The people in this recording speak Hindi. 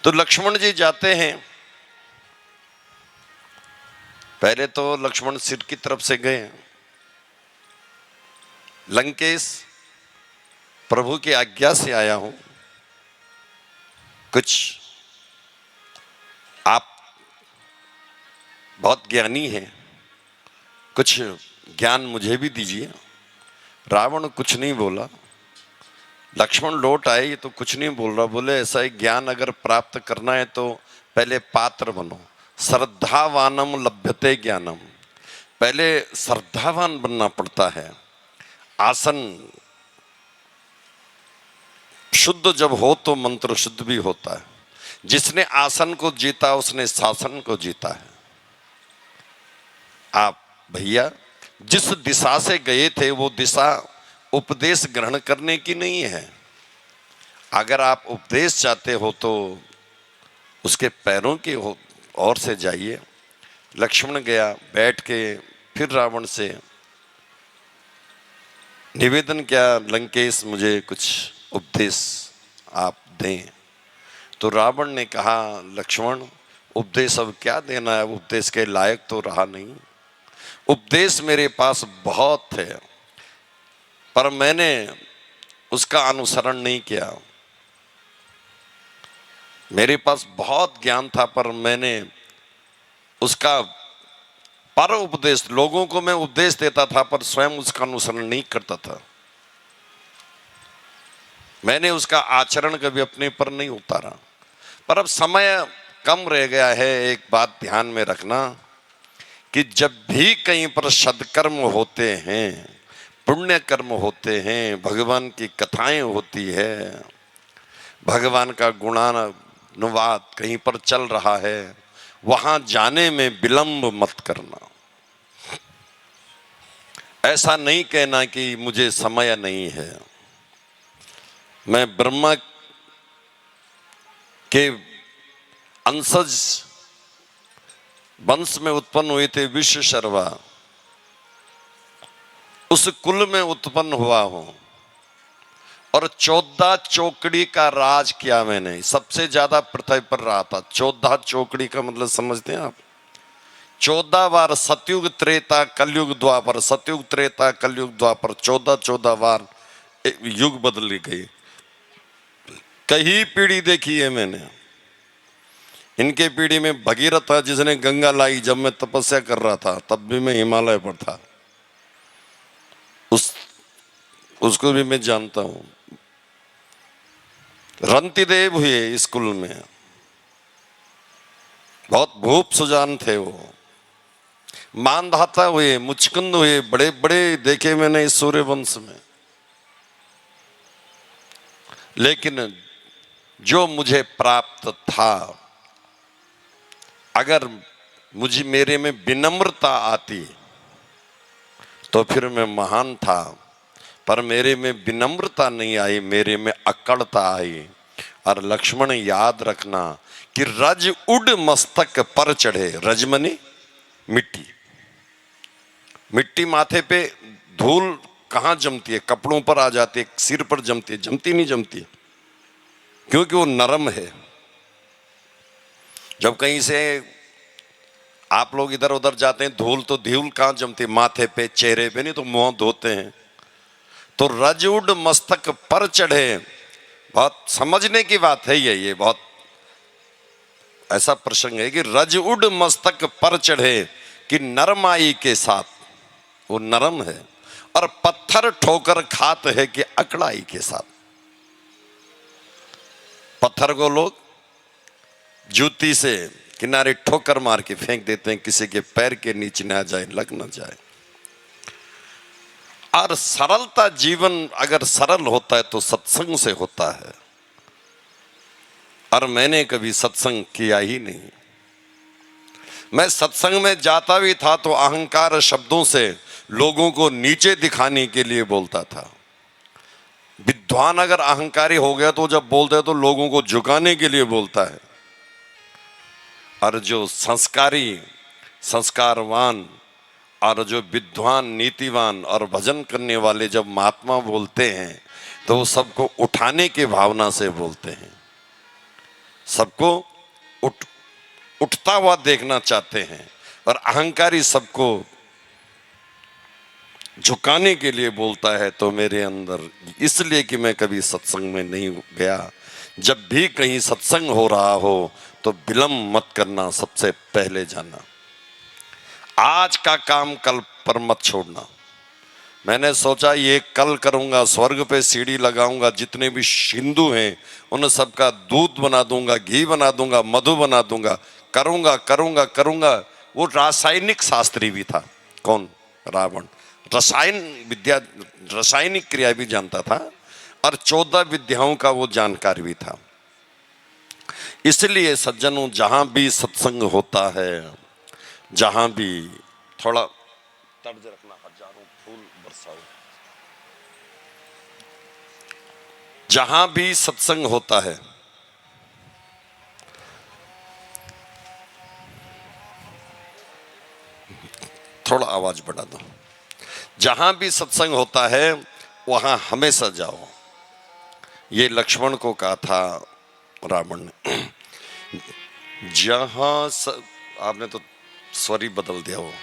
तो लक्ष्मण जी जाते हैं। पहले तो लक्ष्मण सिर की तरफ से गए। लंकेश, प्रभु की आज्ञा से आया हूं, कुछ आप बहुत ज्ञानी हैं, कुछ ज्ञान मुझे भी दीजिए। रावण कुछ नहीं बोला। लक्ष्मण लौट आए, ये तो कुछ नहीं बोल रहा। बोले ऐसा ही ज्ञान अगर प्राप्त करना है तो पहले पात्र बनो। श्रद्धावानम लभ्यते ज्ञानम। पहले श्रद्धावान बनना पड़ता है। आसन शुद्ध जब हो तो मंत्र शुद्ध भी होता है। जिसने आसन को जीता उसने शासन को जीता है। आप भैया जिस दिशा से गए थे वो दिशा उपदेश ग्रहण करने की नहीं है। अगर आप उपदेश चाहते हो तो उसके पैरों की ओर से जाइए। लक्ष्मण गया, बैठ के फिर रावण से निवेदन किया, लंकेश मुझे कुछ उपदेश आप दें। तो रावण ने कहा, लक्ष्मण उपदेश अब क्या देना है, उपदेश के लायक तो रहा नहीं। उपदेश मेरे पास बहुत है पर मैंने उसका अनुसरण नहीं किया। मेरे पास बहुत ज्ञान था पर मैंने उसका पर उपदेश, लोगों को मैं उपदेश देता था पर स्वयं उसका अनुसरण नहीं करता था। मैंने उसका आचरण कभी अपने पर नहीं उतारा। पर अब समय कम रह गया है। एक बात ध्यान में रखना कि जब भी कहीं पर सदकर्म होते हैं, पुण्य कर्म होते हैं, भगवान की कथाएं होती है, भगवान का गुणानुवाद कहीं पर चल रहा है, वहां जाने में विलंब मत करना। ऐसा नहीं कहना कि मुझे समय नहीं है। मैं ब्रह्मा के अंशज वंश में उत्पन्न हुए थे, विश्व शर्वा, उस कुल में उत्पन्न हुआ हूं और 14 चौकड़ी का राज किया मैंने। सबसे ज्यादा पृथ्वी पर रहा था। 14 चौकड़ी का मतलब समझते हैं आप? 14 बार सतयुग त्रेता कलयुग द्वापर, सतयुग त्रेता कलयुग द्वापर, 14 बार युग बदल गई। कई पीढ़ी देखी है मैंने। इनके पीढ़ी में भगीरथ था जिसने गंगा लाई। जब मैं तपस्या कर रहा था तब भी मैं हिमालय पर था। उसको भी मैं जानता हूं। रंतिदेव हुए इस कुल में, बहुत भूप सुजान थे वो। मानधाता हुए, मुचकुंद हुए, बड़े बड़े देखे मैंने इस सूर्यवंश में। लेकिन जो मुझे प्राप्त था, अगर मुझे मेरे में विनम्रता आती तो फिर मैं महान था। पर मेरे में विनम्रता नहीं आई, मेरे में अकड़ता आई। और लक्ष्मण याद रखना कि रज उड़ मस्तक पर चढ़े। रज मनी मिट्टी। मिट्टी माथे पे, धूल कहां जमती है? कपड़ों पर आ जाती है, सिर पर जमती है? जमती नहीं जमती, क्योंकि वो नरम है। जब कहीं से आप लोग इधर उधर जाते हैं, धूल तो धूल कहां जमती है? माथे पे, चेहरे पे, नहीं तो मुंह धोते हैं। तो रज उड़ मस्तक पर चढ़े, बहुत समझने की बात है ये बहुत ऐसा प्रसंग है कि रज उड़ मस्तक पर चढ़े कि नरमाई के साथ, वो नरम है, और पत्थर ठोकर खात है कि अकड़ाई के साथ। पत्थर को लोग जूती से किनारे ठोकर मार के फेंक देते हैं, किसी के पैर के नीचे ना जाए, लग ना जाए। और सरलता, जीवन अगर सरल होता है तो सत्संग से होता है। और मैंने कभी सत्संग किया ही नहीं। मैं सत्संग में जाता भी था तो अहंकार शब्दों से लोगों को नीचे दिखाने के लिए बोलता था। विद्वान अगर अहंकारी हो गया तो जब बोलता है तो लोगों को झुकाने के लिए बोलता है। और जो संस्कारी, संस्कारवान और जो विद्वान, नीतिवान और भजन करने वाले जब महात्मा बोलते हैं तो वो सबको उठाने की भावना से बोलते हैं। सबको उठता हुआ देखना चाहते हैं, और अहंकारी सबको झुकाने के लिए बोलता है। तो मेरे अंदर इसलिए कि मैं कभी सत्संग में नहीं गया, जब भी कहीं सत्संग हो रहा हो तो विलंब मत करना, सबसे पहले जाना। आज का काम कल पर मत छोड़ना। मैंने सोचा ये कल करूंगा, स्वर्ग पे सीढ़ी लगाऊंगा, जितने भी हिंदू हैं उन सबका दूध बना दूंगा, घी बना दूंगा, मधु बना दूंगा, करूंगा करूंगा करूंगा। वो रासायनिक शास्त्री भी था। कौन? रावण। रासायनिक क्रिया भी जानता था, और 14 विद्याओं का वो जानकार भी था। इसलिए सज्जनों, जहां भी सत्संग होता है, जहां भी, थोड़ा तर्ज रखना, हजारों फूल बरसाओ। जहां भी सत्संग होता है, थोड़ा आवाज बढ़ा दो। जहां भी सत्संग होता है वहां हमेशा जाओ। ये लक्ष्मण को कहा था रावण ने। जहां आपने तो स्वर ही बदल दिया वो।